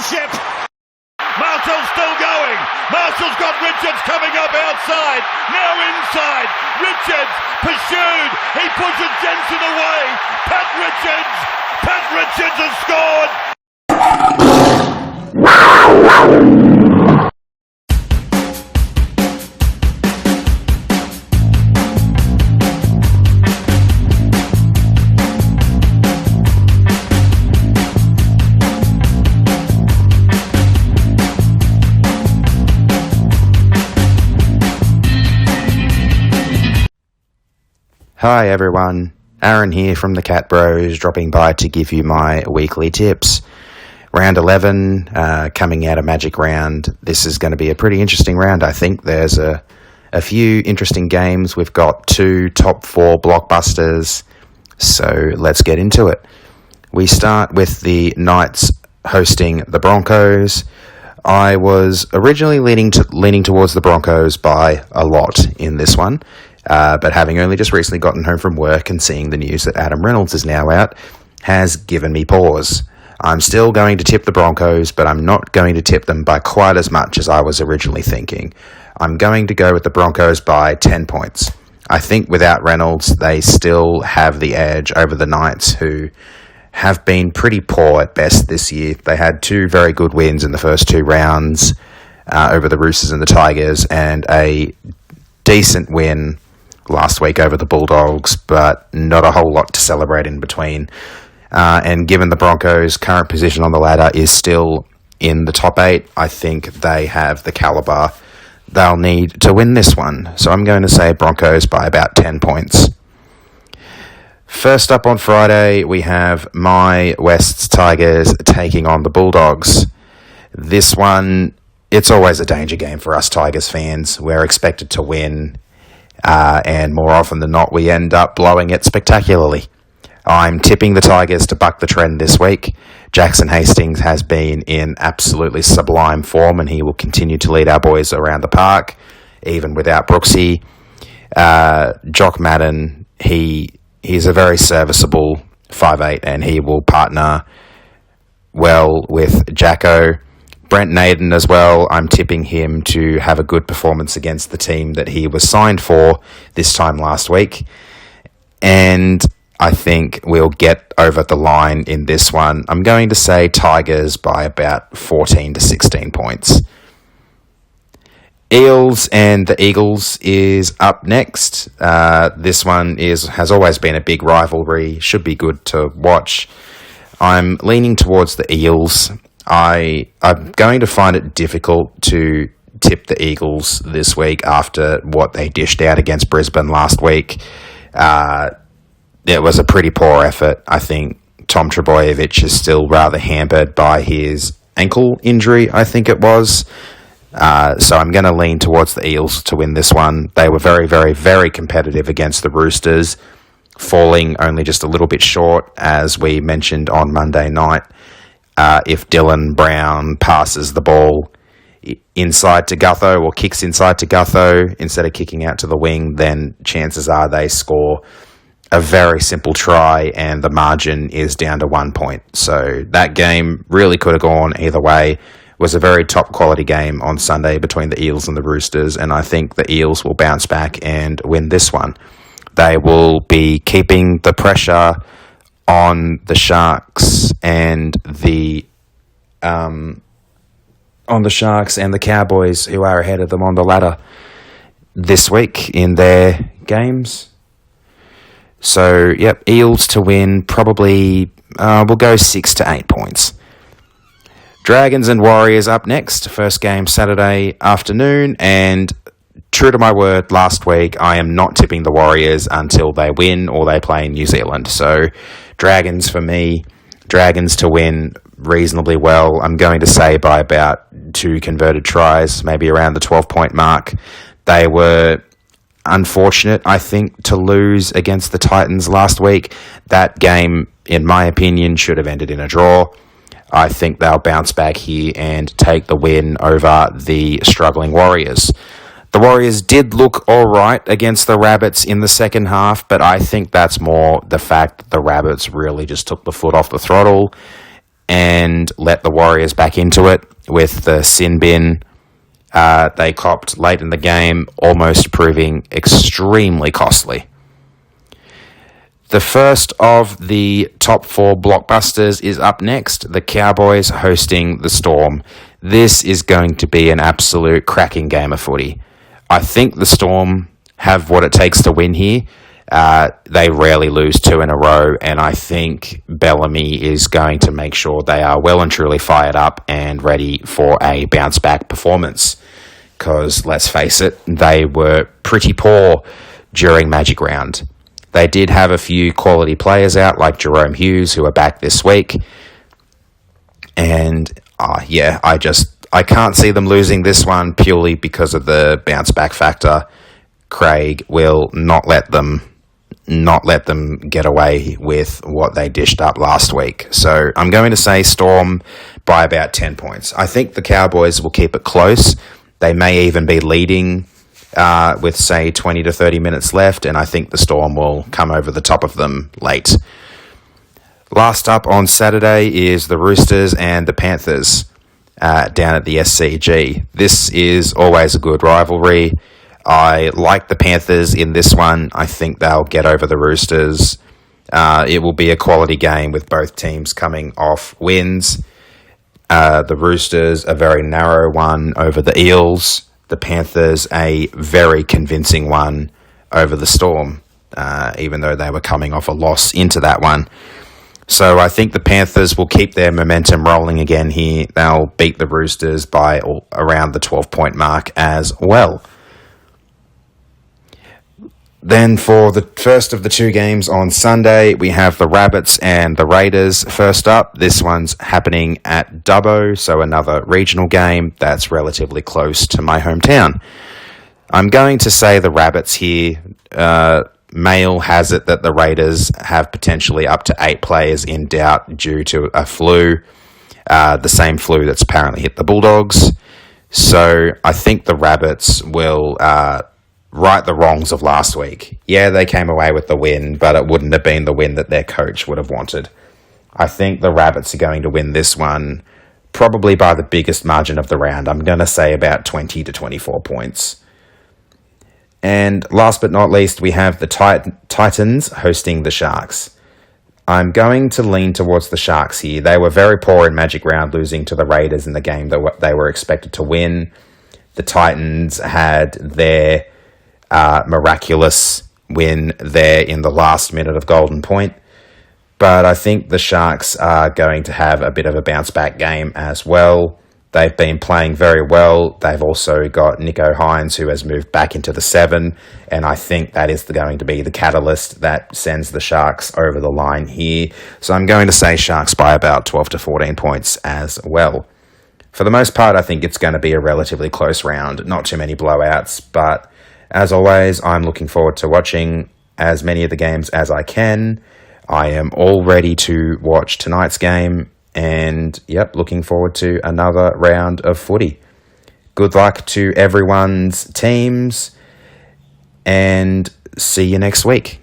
premiership. Marshall's still going. Marshall's got Richards coming up outside. Now inside. Richards pursued. He pushes Jensen away. Pat Richards has scored. Hi everyone, Aaron here from the Catbros, dropping by to give you my weekly tips. Round 11, coming out of Magic Round. This is going to be a pretty interesting round, I think. There's a few interesting games. We've got 2 top 4 blockbusters, so let's get into it. We start with the Knights hosting the Broncos. I was originally leaning towards the Broncos by a lot in this one. But having only just recently gotten home from work and seeing the news that Adam Reynolds is now out has given me pause. I'm still going to tip the Broncos, but I'm not going to tip them by quite as much as I was originally thinking. I'm going to go with the Broncos by 10 points. I think without Reynolds, they still have the edge over the Knights, who have been pretty poor at best this year. They had 2 very good wins in the first 2 rounds over the Roosters and the Tigers, and a decent win last week over the Bulldogs, but not a whole lot to celebrate in between. And given the Broncos' current position on the ladder is still in the top 8, I think they have the calibre they'll need to win this one. So I'm going to say Broncos by about 10 points. First up on Friday, we have my West's Tigers taking on the Bulldogs. This one, it's always a danger game for us Tigers fans. We're expected to win. And more often than not, we end up blowing it spectacularly. I'm tipping the Tigers to buck the trend this week. Jackson Hastings has been in absolutely sublime form, and he will continue to lead our boys around the park, even without Brooksy. Jock Madden, he's a very serviceable 5'8", and he will partner well with Jacko. Brent Naden as well, I'm tipping him to have a good performance against the team that he was signed for this time last week. And I think we'll get over the line in this one. I'm going to say Tigers by about 14 to 16 points. Eels and the Eagles is up next. This one has always been a big rivalry, should be good to watch. I'm leaning towards the Eels. I'm going to find it difficult to tip the Eagles this week after what they dished out against Brisbane last week. It was a pretty poor effort. I think Tom Trbojevic is still rather hampered by his ankle injury, I think it was. So I'm going to lean towards the Eels to win this one. They were very, very, very competitive against the Roosters, falling only just a little bit short, as we mentioned on Monday night. If Dylan Brown passes the ball inside to Gutho or kicks inside to Gutho instead of kicking out to the wing, then chances are they score a very simple try and the margin is down to 1 point. So that game really could have gone either way. It was a very top quality game on Sunday between the Eels and the Roosters, and I think the Eels will bounce back and win this one. They will be keeping the pressure on the Sharks and the Cowboys, who are ahead of them on the ladder this week in their games. So, yep, Eels to win, probably we'll go 6 to 8 points. Dragons and Warriors up next, first game Saturday afternoon, and true to my word last week, I am not tipping the Warriors until they win or they play in New Zealand. So, Dragons for me, Dragons to win reasonably well. I'm going to say by about 2 converted tries, maybe around the 12-point mark. They were unfortunate, I think, to lose against the Titans last week. That game, in my opinion, should have ended in a draw. I think they'll bounce back here and take the win over the struggling Warriors. The Warriors did look all right against the Rabbits in the second half, but I think that's more the fact that the Rabbits really just took the foot off the throttle. and let the Warriors back into it with the sin bin they copped late in the game, almost proving extremely costly. The first of the top 4 blockbusters is up next, the Cowboys hosting the Storm. This is going to be an absolute cracking game of footy. I think the Storm have what it takes to win here. They rarely lose 2 in a row, and I think Bellamy is going to make sure they are well and truly fired up and ready for a bounce-back performance. Because, let's face it, they were pretty poor during Magic Round. They did have a few quality players out, like Jerome Hughes, who are back this week. And, I can't see them losing this one purely because of the bounce-back factor. Craig will not let them get away with what they dished up last week. So I'm going to say Storm by about 10 points. I think the Cowboys will keep it close. They may even be leading with, say, 20 to 30 minutes left, and I think the Storm will come over the top of them late. Last up on Saturday is the Roosters and the Panthers down at the SCG. This is always a good rivalry. I like the Panthers in this one. I think they'll get over the Roosters. It will be a quality game with both teams coming off wins. The Roosters, a very narrow one over the Eels. The Panthers, a very convincing one over the Storm, even though they were coming off a loss into that one. So I think the Panthers will keep their momentum rolling again here. They'll beat the Roosters by around the 12-point mark as well. Then for the first of the 2 games on Sunday, we have the Rabbits and the Raiders first up. This one's happening at Dubbo, so another regional game that's relatively close to my hometown. I'm going to say the Rabbits here. Mail has it that the Raiders have potentially up to 8 players in doubt due to a flu, the same flu that's apparently hit the Bulldogs. So I think the Rabbits will right the wrongs of last week. Yeah, they came away with the win, but it wouldn't have been the win that their coach would have wanted. I think the Rabbits are going to win this one probably by the biggest margin of the round. I'm going to say about 20 to 24 points. And last but not least, we have the Titans hosting the Sharks. I'm going to lean towards the Sharks here. They were very poor in Magic Round, losing to the Raiders in the game that they were expected to win. The Titans had their miraculous win there in the last minute of Golden Point. But I think the Sharks are going to have a bit of a bounce-back game as well. They've been playing very well. They've also got Nico Hines, who has moved back into the 7, and I think that is going to be the catalyst that sends the Sharks over the line here. So I'm going to say Sharks by about 12 to 14 points as well. For the most part, I think it's going to be a relatively close round. Not too many blowouts, but as always, I'm looking forward to watching as many of the games as I can. I am all ready to watch tonight's game, and looking forward to another round of footy. Good luck to everyone's teams, and see you next week.